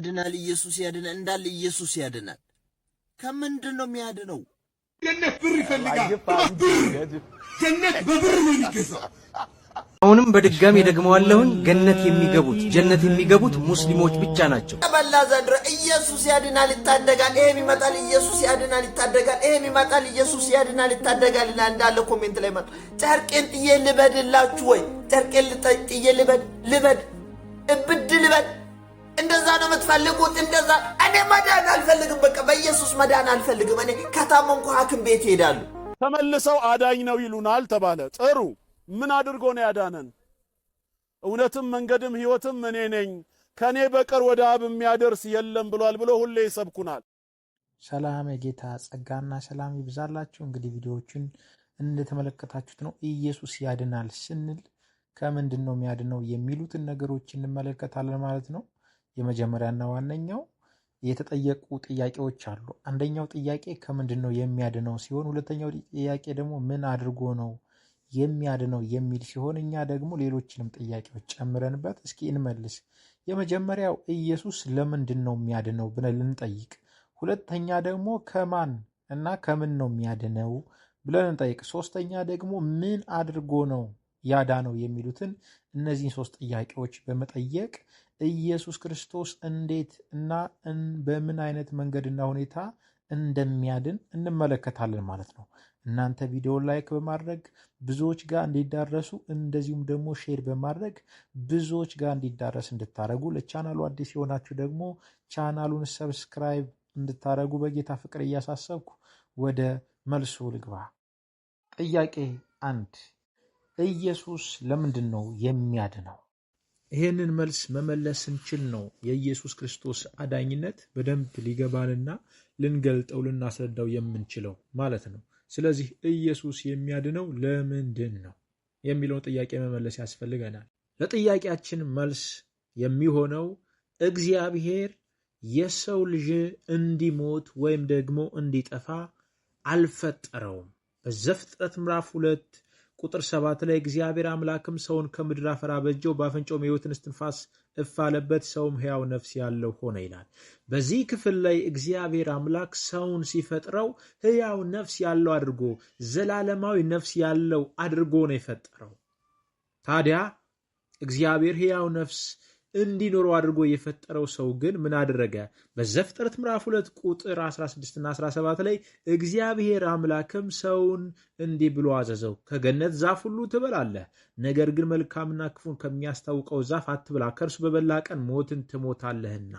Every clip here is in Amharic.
ያድናል ኢየሱስ ያድናል እንዳለ ኢየሱስ ያድናል። ከምንድን ነው የሚያድነው? ጀነት ብር ይፈልጋል። ጀነት በብር ነው የሚገዛው። አሁንም በድጋሚ ደግመዋለሁኝ፣ ጀነት የሚገቡት ሙስሊሞች ብቻ ናቸው። በላ ዘንድሮ ኢየሱስ ያድናል ይታደጋል፣ ይሄም ይመጣል ኢየሱስ ያድናል ይታደጋል፣ ይሄም ይመጣል ኢየሱስ ያድናል ይታደጋል እንዳለ ኮሜንት ላይ መጣ። ጨርቄን ጥዬ ልበድላችሁ ወይ? ጨርቄን ጥዬ ልበድ እብድ ልበድ? እንደዛ ነው የምትፈልጉት? እንደዛ እኔ መዳን አልፈልግም። በቃ በኢየሱስ መዳን አልፈልግም። እኔ ከታመምኩ ሐኪም ቤት ሄዳለሁ። ተመልሰው አዳኝ ነው ይሉናል ተባለ። ጥሩ፣ ምን አድርጎ ነው ያዳነን? እውነትም መንገድም ሕይወትም እኔ ነኝ፣ ከኔ በቀር ወደ አብ የሚያደርስ የለም ብሏል ብሎ ሁሌ ይሰብኩናል። ሰላም የጌታ ጸጋና ሰላም ይብዛላችሁ። እንግዲህ ቪዲዮዎችን እንደተመለከታችሁት ነው ኢየሱስ ያድናል ስንል ከምንድን ነው የሚያድነው የሚሉትን ነገሮች እንመለከታለን ማለት ነው። የመጀመሪያና ዋነኛው የተጠየቁ ጥያቄዎች አሉ። አንደኛው ጥያቄ ከምንድን ነው የሚያድነው ሲሆን፣ ሁለተኛው ጥያቄ ደግሞ ምን አድርጎ ነው የሚያድነው የሚል ሲሆን፣ እኛ ደግሞ ሌሎችንም ጥያቄዎች ጨምረንበት እስኪ እንመልስ። የመጀመሪያው ኢየሱስ ለምንድን ነው የሚያድነው ብለን ልንጠይቅ፣ ሁለተኛ ደግሞ ከማን እና ከምን ነው የሚያድነው ብለን እንጠይቅ፣ ሶስተኛ ደግሞ ምን አድርጎ ነው ያዳነው የሚሉትን እነዚህን ሶስት ጥያቄዎች በመጠየቅ ኢየሱስ ክርስቶስ እንዴት እና በምን አይነት መንገድና ሁኔታ እንደሚያድን እንመለከታለን ማለት ነው። እናንተ ቪዲዮ ላይክ በማድረግ ብዙዎች ጋር እንዲዳረሱ፣ እንደዚሁም ደግሞ ሼር በማድረግ ብዙዎች ጋር እንዲዳረስ እንድታረጉ፣ ለቻናሉ አዲስ የሆናችሁ ደግሞ ቻናሉን ሰብስክራይብ እንድታረጉ በጌታ ፍቅር እያሳሰብኩ ወደ መልሱ ልግባ። ጥያቄ 1 ኢየሱስ ለምንድን ነው የሚያድነው? ይህንን መልስ መመለስ ስንችል ነው የኢየሱስ ክርስቶስ አዳኝነት በደንብ ሊገባንና ልንገልጠው ልናስረዳው የምንችለው ማለት ነው። ስለዚህ ኢየሱስ የሚያድነው ለምንድን ነው የሚለውን ጥያቄ መመለስ ያስፈልገናል። ለጥያቄያችን መልስ የሚሆነው እግዚአብሔር የሰው ልጅ እንዲሞት ወይም ደግሞ እንዲጠፋ አልፈጠረውም። በዘፍጥረት ምዕራፍ 2 ቁጥር 7 ላይ እግዚአብሔር አምላክም ሰውን ከምድር አፈር አበጀው፣ በአፍንጫውም የሕይወትን እስትንፋስ እፍ አለበት፣ ሰውም ሕያው ነፍስ ያለው ሆነ ይላል። በዚህ ክፍል ላይ እግዚአብሔር አምላክ ሰውን ሲፈጥረው ሕያው ነፍስ ያለው አድርጎ ዘላለማዊ ነፍስ ያለው አድርጎ ነው የፈጠረው። ታዲያ እግዚአብሔር ሕያው ነፍስ እንዲኖረው አድርጎ የፈጠረው ሰው ግን ምን አደረገ? በዘፍጥረት ምዕራፍ 2 ቁጥር 16 እና 17 ላይ እግዚአብሔር አምላክም ሰውን እንዲህ ብሎ አዘዘው፣ ከገነት ዛፍ ሁሉ ትበላለህ፣ ነገር ግን መልካምና ክፉን ከሚያስታውቀው ዛፍ አትብላ፣ ከእርሱ በበላ ቀን ሞትን ትሞታለህና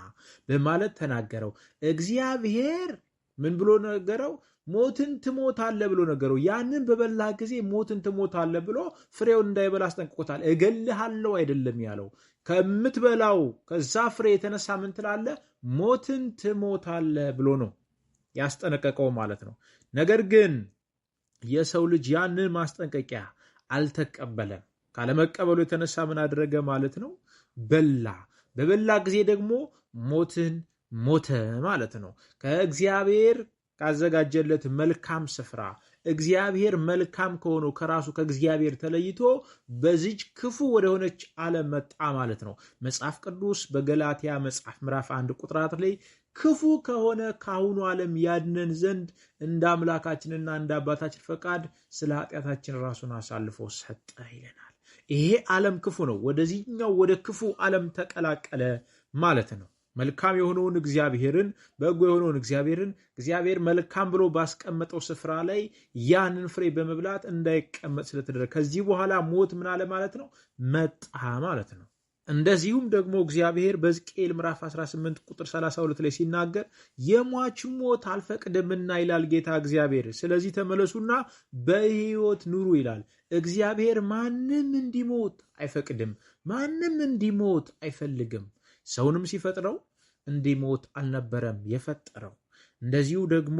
በማለት ተናገረው። እግዚአብሔር ምን ብሎ ነገረው? ሞትን ትሞታለህ ብሎ ነገረው። ያንን በበላ ጊዜ ሞትን ትሞታለህ ብሎ ፍሬውን እንዳይበላ አስጠንቅቆታል። እገልሃለሁ አይደለም ያለው፣ ከምትበላው ከዛ ፍሬ የተነሳ ምን ትላለህ? ሞትን ትሞታለህ ብሎ ነው ያስጠነቀቀው ማለት ነው። ነገር ግን የሰው ልጅ ያንን ማስጠንቀቂያ አልተቀበለም። ካለመቀበሉ የተነሳ ምን አደረገ ማለት ነው? በላ። በበላ ጊዜ ደግሞ ሞትን ሞተ ማለት ነው። ከእግዚአብሔር ካዘጋጀለት መልካም ስፍራ እግዚአብሔር መልካም ከሆነው ከራሱ ከእግዚአብሔር ተለይቶ በዚች ክፉ ወደ ሆነች ዓለም መጣ ማለት ነው። መጽሐፍ ቅዱስ በገላትያ መጽሐፍ ምዕራፍ 1 ቁጥር 4 ላይ ክፉ ከሆነ ካሁኑ ዓለም ያድነን ዘንድ እንደ አምላካችንና እንደ አባታችን ፈቃድ ስለ ኃጢአታችን ራሱን አሳልፎ ሰጠ ይለናል። ይሄ ዓለም ክፉ ነው። ወደዚህኛው ወደ ክፉ ዓለም ተቀላቀለ ማለት ነው። መልካም የሆነውን እግዚአብሔርን በጎ የሆነውን እግዚአብሔር መልካም ብሎ ባስቀመጠው ስፍራ ላይ ያንን ፍሬ በመብላት እንዳይቀመጥ ስለተደረገ ከዚህ በኋላ ሞት ምን አለ ማለት ነው? መጣ ማለት ነው። እንደዚሁም ደግሞ እግዚአብሔር በሕዝቅኤል ምዕራፍ 18 ቁጥር 32 ላይ ሲናገር የሟች ሞት አልፈቅድምና ይላል ጌታ እግዚአብሔር፣ ስለዚህ ተመለሱና በሕይወት ኑሩ ይላል። እግዚአብሔር ማንም እንዲሞት አይፈቅድም፣ ማንም እንዲሞት አይፈልግም። ሰውንም ሲፈጥረው እንዲሞት አልነበረም የፈጠረው። እንደዚሁ ደግሞ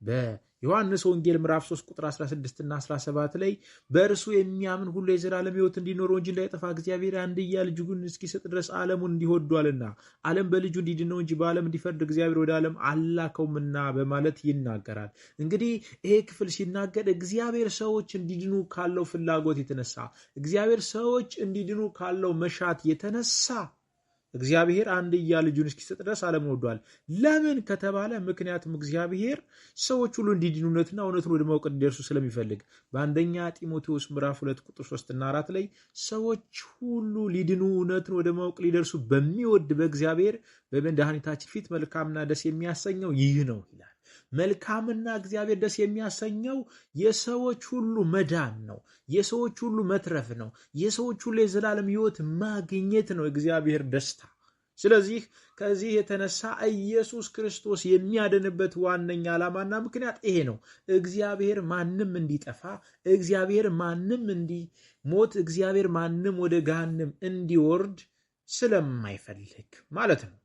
በዮሐንስ ወንጌል ምዕራፍ 3 ቁጥር 16 እና 17 ላይ በእርሱ የሚያምን ሁሉ የዘላለም ሕይወት እንዲኖረው እንጂ እንዳይጠፋ እግዚአብሔር አንድያ ልጁን እስኪሰጥ ድረስ ዓለሙን እንዲወዷልና ዓለም በልጁ እንዲድን ነው እንጂ በዓለም እንዲፈርድ እግዚአብሔር ወደ ዓለም አላከውምና በማለት ይናገራል። እንግዲህ ይሄ ክፍል ሲናገር እግዚአብሔር ሰዎች እንዲድኑ ካለው ፍላጎት የተነሳ እግዚአብሔር ሰዎች እንዲድኑ ካለው መሻት የተነሳ እግዚአብሔር አንድያ ልጁን እስኪሰጥ ድረስ ዓለምን ወዷል። ለምን ከተባለ ምክንያቱም እግዚአብሔር ሰዎች ሁሉ እንዲድኑነትና እውነትን ወደ ማወቅ እንዲደርሱ ስለሚፈልግ በአንደኛ ጢሞቴዎስ ምዕራፍ 2 ቁጥር 3 እና 4 ላይ ሰዎች ሁሉ ሊድኑ እውነትን ወደ ማወቅ ሊደርሱ በሚወድ በእግዚአብሔር በመድኃኒታችን ፊት መልካምና ደስ የሚያሰኘው ይህ ነው ይላል። መልካምና እግዚአብሔር ደስ የሚያሰኘው የሰዎች ሁሉ መዳን ነው። የሰዎች ሁሉ መትረፍ ነው። የሰዎች ሁሉ የዘላለም ሕይወት ማግኘት ነው እግዚአብሔር ደስታ። ስለዚህ ከዚህ የተነሳ ኢየሱስ ክርስቶስ የሚያድንበት ዋነኛ ዓላማና ምክንያት ይሄ ነው። እግዚአብሔር ማንም እንዲጠፋ፣ እግዚአብሔር ማንም እንዲሞት፣ እግዚአብሔር ማንም ወደ ገሃነም እንዲወርድ ስለማይፈልግ ማለት ነው።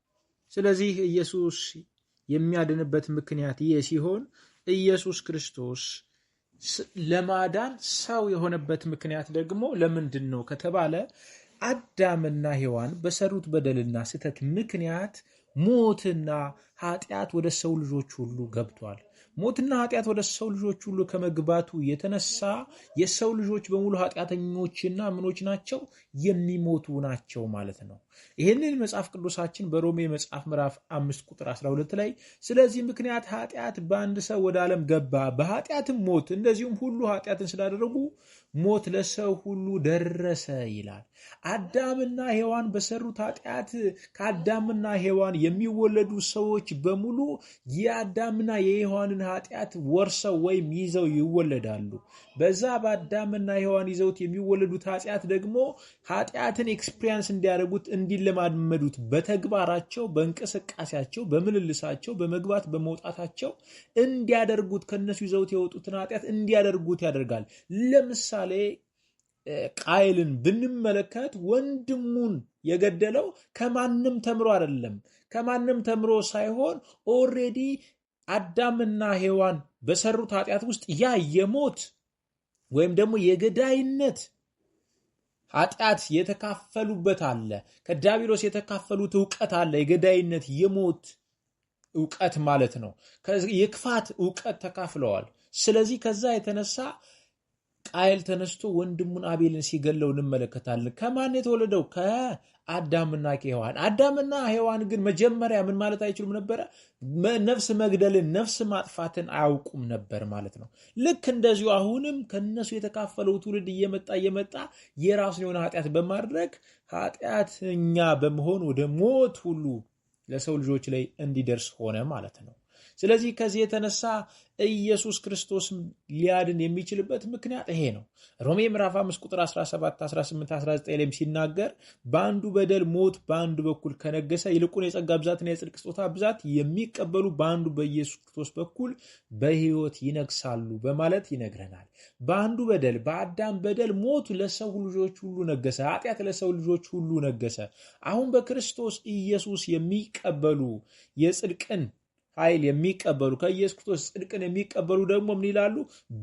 ስለዚህ ኢየሱስ የሚያድንበት ምክንያት ይህ ሲሆን ኢየሱስ ክርስቶስ ለማዳን ሰው የሆነበት ምክንያት ደግሞ ለምንድን ነው ከተባለ አዳምና ሔዋን በሰሩት በደልና ስህተት ምክንያት ሞትና ኃጢአት ወደ ሰው ልጆች ሁሉ ገብቷል። ሞትና ኃጢአት ወደ ሰው ልጆች ሁሉ ከመግባቱ የተነሳ የሰው ልጆች በሙሉ ኃጢአተኞችና ምኖች ናቸው፣ የሚሞቱ ናቸው ማለት ነው። ይህንን መጽሐፍ ቅዱሳችን በሮሜ መጽሐፍ ምዕራፍ 5 ቁጥር 12 ላይ ስለዚህ ምክንያት ኃጢአት በአንድ ሰው ወደ ዓለም ገባ፣ በኃጢአትም ሞት፣ እንደዚሁም ሁሉ ኃጢአትን ስላደረጉ ሞት ለሰው ሁሉ ደረሰ ይላል። አዳምና ሔዋን በሰሩት ኃጢአት ከአዳምና ሔዋን የሚወለዱ ሰዎች በሙሉ የአዳምና የሔዋንን ኃጢአት ወርሰው ወይም ይዘው ይወለዳሉ። በዛ በአዳምና ሔዋን ይዘውት የሚወለዱት ኃጢአት ደግሞ ኃጢአትን ኤክስፒሪየንስ እንዲያደርጉት እንዲለማመዱት በተግባራቸው፣ በእንቅስቃሴያቸው፣ በምልልሳቸው፣ በመግባት በመውጣታቸው እንዲያደርጉት ከነሱ ይዘውት የወጡትን ኃጢአት እንዲያደርጉት ያደርጋል። ለምሳሌ ቃየልን ብንመለከት ወንድሙን የገደለው ከማንም ተምሮ አይደለም። ከማንም ተምሮ ሳይሆን ኦልሬዲ አዳምና ሔዋን በሰሩት ኃጢአት ውስጥ ያ የሞት ወይም ደግሞ የገዳይነት ኃጢአት የተካፈሉበት አለ። ከዲያብሎስ የተካፈሉት ዕውቀት አለ። የገዳይነት የሞት ዕውቀት ማለት ነው። የክፋት ዕውቀት ተካፍለዋል። ስለዚህ ከዛ የተነሳ ቃየል ተነስቶ ወንድሙን አቤልን ሲገለው እንመለከታለን። ከማን የተወለደው? ከአዳምና ከሔዋን። አዳምና ሔዋን ግን መጀመሪያ ምን ማለት አይችሉም ነበረ? ነፍስ መግደልን፣ ነፍስ ማጥፋትን አያውቁም ነበር ማለት ነው። ልክ እንደዚሁ አሁንም ከነሱ የተካፈለው ትውልድ እየመጣ የራሱን የሆነ ኃጢአት በማድረግ ኃጢአተኛ በመሆን ወደ ሞት ሁሉ ለሰው ልጆች ላይ እንዲደርስ ሆነ ማለት ነው። ስለዚህ ከዚህ የተነሳ ኢየሱስ ክርስቶስ ሊያድን የሚችልበት ምክንያት ይሄ ነው። ሮሜ ምዕራፍ 5 ቁጥር 17፣ 18፣ 19 ላይም ሲናገር በአንዱ በደል ሞት በአንዱ በኩል ከነገሰ ይልቁን የጸጋ ብዛትና የጽድቅ ስጦታ ብዛት የሚቀበሉ በአንዱ በኢየሱስ ክርስቶስ በኩል በሕይወት ይነግሳሉ በማለት ይነግረናል። በአንዱ በደል በአዳም በደል ሞት ለሰው ልጆች ሁሉ ነገሰ፣ ኃጢአት ለሰው ልጆች ሁሉ ነገሰ። አሁን በክርስቶስ ኢየሱስ የሚቀበሉ የጽድቅን ኃይል የሚቀበሉ ከኢየሱስ ክርስቶስ ጽድቅን የሚቀበሉ ደግሞ ምን ይላሉ?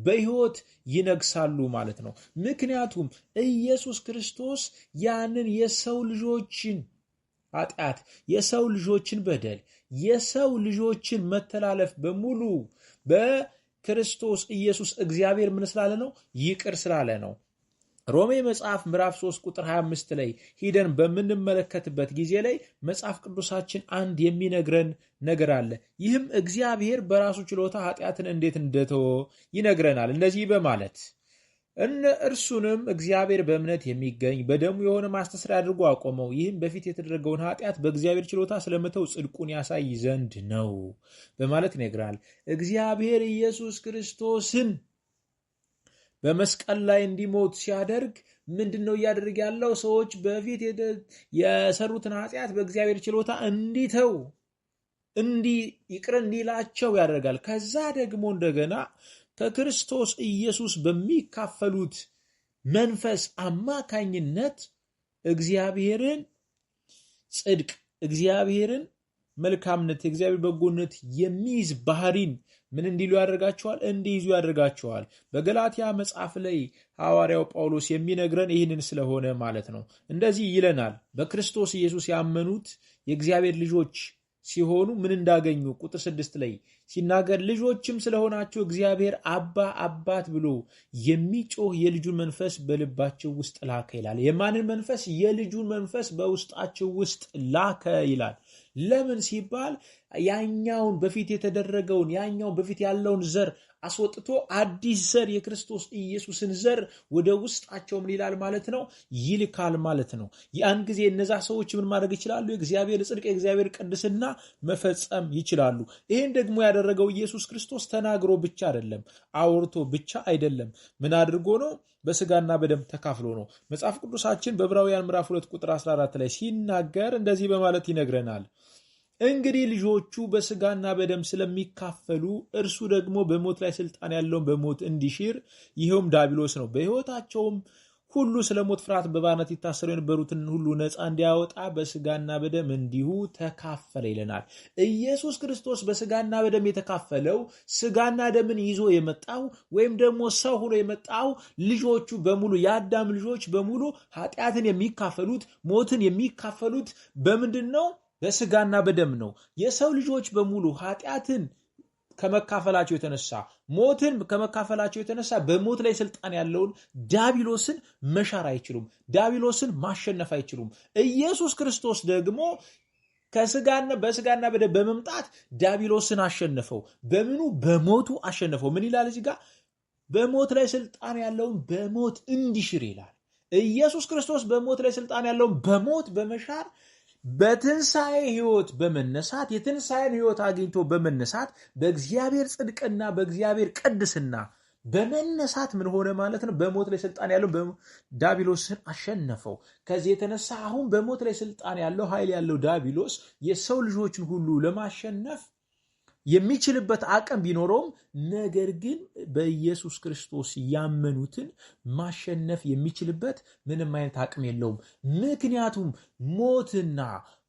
በሕይወት ይነግሳሉ ማለት ነው። ምክንያቱም ኢየሱስ ክርስቶስ ያንን የሰው ልጆችን ኃጢአት፣ የሰው ልጆችን በደል፣ የሰው ልጆችን መተላለፍ በሙሉ በክርስቶስ ኢየሱስ እግዚአብሔር ምን ስላለ ነው? ይቅር ስላለ ነው። ሮሜ መጽሐፍ ምዕራፍ 3 ቁጥር 25 ላይ ሂደን በምንመለከትበት ጊዜ ላይ መጽሐፍ ቅዱሳችን አንድ የሚነግረን ነገር አለ። ይህም እግዚአብሔር በራሱ ችሎታ ኃጢአትን እንዴት እንደተወ ይነግረናል። እንደዚህ በማለት እርሱንም እግዚአብሔር በእምነት የሚገኝ በደሙ የሆነ ማስተስሪያ አድርጎ አቆመው። ይህም በፊት የተደረገውን ኃጢአት በእግዚአብሔር ችሎታ ስለመተው ጽድቁን ያሳይ ዘንድ ነው በማለት ይነግራል። እግዚአብሔር ኢየሱስ ክርስቶስን በመስቀል ላይ እንዲሞት ሲያደርግ ምንድነው እያደረገ ያለው? ሰዎች በፊት የሰሩትን ኃጢአት በእግዚአብሔር ችሎታ እንዲተው ይቅር እንዲላቸው ያደርጋል። ከዛ ደግሞ እንደገና ከክርስቶስ ኢየሱስ በሚካፈሉት መንፈስ አማካኝነት እግዚአብሔርን ጽድቅ፣ እግዚአብሔርን መልካምነት፣ የእግዚአብሔር በጎነት የሚይዝ ባህሪን ምን እንዲሉ ያደርጋቸዋል? እንዲይዙ ያደርጋቸዋል። በገላትያ መጽሐፍ ላይ ሐዋርያው ጳውሎስ የሚነግረን ይህንን ስለሆነ ማለት ነው። እንደዚህ ይለናል። በክርስቶስ ኢየሱስ ያመኑት የእግዚአብሔር ልጆች ሲሆኑ ምን እንዳገኙ ቁጥር 6 ላይ ሲናገር ልጆችም ስለሆናችሁ እግዚአብሔር አባ አባት ብሎ የሚጮህ የልጁን መንፈስ በልባቸው ውስጥ ላከ ይላል። የማንን መንፈስ? የልጁን መንፈስ በውስጣቸው ውስጥ ላከ ይላል። ለምን ሲባል ያኛውን በፊት የተደረገውን ያኛውን በፊት ያለውን ዘር አስወጥቶ አዲስ ዘር የክርስቶስ ኢየሱስን ዘር ወደ ውስጣቸው ምን ይላል ማለት ነው? ይልካል ማለት ነው። ያን ጊዜ እነዛ ሰዎች ምን ማድረግ ይችላሉ? የእግዚአብሔር ጽድቅ የእግዚአብሔር ቅድስና መፈጸም ይችላሉ። ይህን ደግሞ ያደረገው ኢየሱስ ክርስቶስ ተናግሮ ብቻ አይደለም፣ አውርቶ ብቻ አይደለም። ምን አድርጎ ነው? በስጋና በደም ተካፍሎ ነው። መጽሐፍ ቅዱሳችን በዕብራውያን ምዕራፍ 2 ቁጥር 14 ላይ ሲናገር እንደዚህ በማለት ይነግረናል። እንግዲህ ልጆቹ በስጋና በደም ስለሚካፈሉ እርሱ ደግሞ በሞት ላይ ስልጣን ያለውን በሞት እንዲሽር ይኸውም ዲያብሎስ ነው። በሕይወታቸውም ሁሉ ስለ ሞት ፍርሃት በባርነት ይታሰሩ የነበሩትን ሁሉ ነፃ እንዲያወጣ በስጋና በደም እንዲሁ ተካፈለ ይለናል። ኢየሱስ ክርስቶስ በስጋና በደም የተካፈለው ስጋና ደምን ይዞ የመጣው ወይም ደግሞ ሰው ሆኖ የመጣው ልጆቹ በሙሉ የአዳም ልጆች በሙሉ ኃጢአትን የሚካፈሉት ሞትን የሚካፈሉት በምንድን ነው? በስጋና በደም ነው። የሰው ልጆች በሙሉ ኃጢአትን ከመካፈላቸው የተነሳ ሞትን ከመካፈላቸው የተነሳ በሞት ላይ ስልጣን ያለውን ዲያብሎስን መሻር አይችሉም። ዲያብሎስን ማሸነፍ አይችሉም። ኢየሱስ ክርስቶስ ደግሞ በስጋና በደም በመምጣት ዲያብሎስን አሸነፈው። በምኑ? በሞቱ አሸነፈው። ምን ይላል እዚህ ጋር? በሞት ላይ ስልጣን ያለውን በሞት እንዲሽር ይላል። ኢየሱስ ክርስቶስ በሞት ላይ ስልጣን ያለውን በሞት በመሻር በትንሣኤ ሕይወት በመነሳት የትንሣኤን ሕይወት አግኝቶ በመነሳት በእግዚአብሔር ጽድቅና በእግዚአብሔር ቅድስና በመነሳት ምን ሆነ ማለት ነው? በሞት ላይ ስልጣን ያለው ዲያብሎስን አሸነፈው። ከዚህ የተነሳ አሁን በሞት ላይ ስልጣን ያለው ኃይል ያለው ዲያብሎስ የሰው ልጆችን ሁሉ ለማሸነፍ የሚችልበት አቅም ቢኖረውም ነገር ግን በኢየሱስ ክርስቶስ ያመኑትን ማሸነፍ የሚችልበት ምንም አይነት አቅም የለውም። ምክንያቱም ሞትና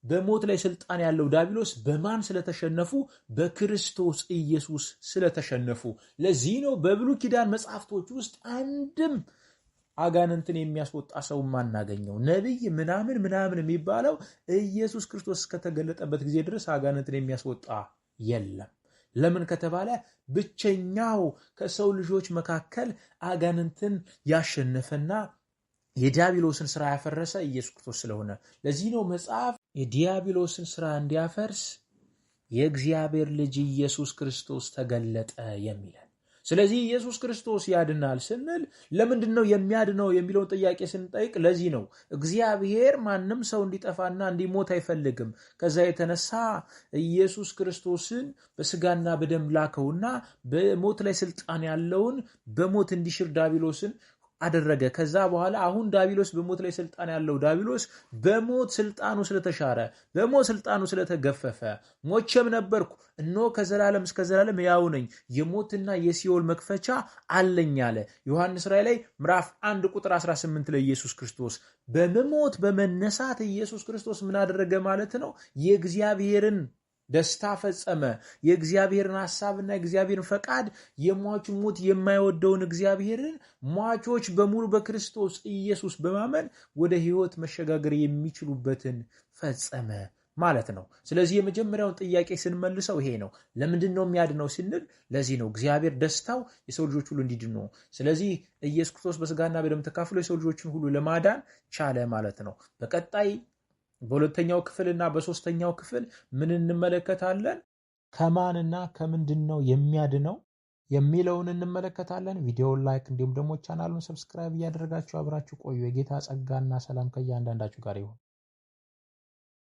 በሞት ላይ ስልጣን ያለው ዲያብሎስ በማን ስለተሸነፉ? በክርስቶስ ኢየሱስ ስለተሸነፉ። ለዚህ ነው በብሉይ ኪዳን መጽሐፍቶች ውስጥ አንድም አጋንንትን የሚያስወጣ ሰው ማናገኘው። ነቢይ ምናምን የሚባለው ኢየሱስ ክርስቶስ እስከተገለጠበት ጊዜ ድረስ አጋንንትን የሚያስወጣ የለም። ለምን ከተባለ ብቸኛው ከሰው ልጆች መካከል አጋንንትን ያሸነፈና የዲያብሎስን ስራ ያፈረሰ ኢየሱስ ክርስቶስ ስለሆነ፣ ለዚህ ነው መጽሐፍ የዲያብሎስን ስራ እንዲያፈርስ የእግዚአብሔር ልጅ ኢየሱስ ክርስቶስ ተገለጠ የሚለን። ስለዚህ ኢየሱስ ክርስቶስ ያድናል ስንል ለምንድን ነው የሚያድነው የሚለውን ጥያቄ ስንጠይቅ ለዚህ ነው። እግዚአብሔር ማንም ሰው እንዲጠፋና እንዲሞት አይፈልግም። ከዛ የተነሳ ኢየሱስ ክርስቶስን በስጋና በደም ላከውና በሞት ላይ ስልጣን ያለውን በሞት እንዲሽር ዲያብሎስን አደረገ። ከዛ በኋላ አሁን ዲያብሎስ በሞት ላይ ስልጣን ያለው ዲያብሎስ በሞት ስልጣኑ ስለተሻረ በሞት ስልጣኑ ስለተገፈፈ ሞቼም ነበርኩ እነሆ ከዘላለም እስከ ዘላለም ሕያው ነኝ የሞትና የሲኦል መክፈቻ አለኝ አለ። ዮሐንስ ራእይ ላይ ምዕራፍ 1 ቁጥር 18 ላይ ኢየሱስ ክርስቶስ በመሞት በመነሳት ኢየሱስ ክርስቶስ ምን አደረገ ማለት ነው? የእግዚአብሔርን ደስታ ፈጸመ። የእግዚአብሔርን ሐሳብና የእግዚአብሔርን ፈቃድ የሟቹ ሞት የማይወደውን እግዚአብሔርን ሟቾች በሙሉ በክርስቶስ ኢየሱስ በማመን ወደ ሕይወት መሸጋገር የሚችሉበትን ፈጸመ ማለት ነው። ስለዚህ የመጀመሪያውን ጥያቄ ስንመልሰው ይሄ ነው። ለምንድን ነው የሚያድነው ስንል ለዚህ ነው። እግዚአብሔር ደስታው የሰው ልጆች ሁሉ እንዲድኑ ነው። ስለዚህ ኢየሱስ ክርስቶስ በስጋና በደም ተካፍሎ የሰው ልጆችን ሁሉ ለማዳን ቻለ ማለት ነው። በቀጣይ በሁለተኛው ክፍልና በሶስተኛው ክፍል ምን እንመለከታለን? ከማንና ከምንድን ነው የሚያድነው የሚለውን እንመለከታለን። ቪዲዮውን ላይክ እንዲሁም ደግሞ ቻናሉን ሰብስክራይብ እያደረጋችሁ አብራችሁ ቆዩ። የጌታ ጸጋና ሰላም ከእያንዳንዳችሁ ጋር ይሁን።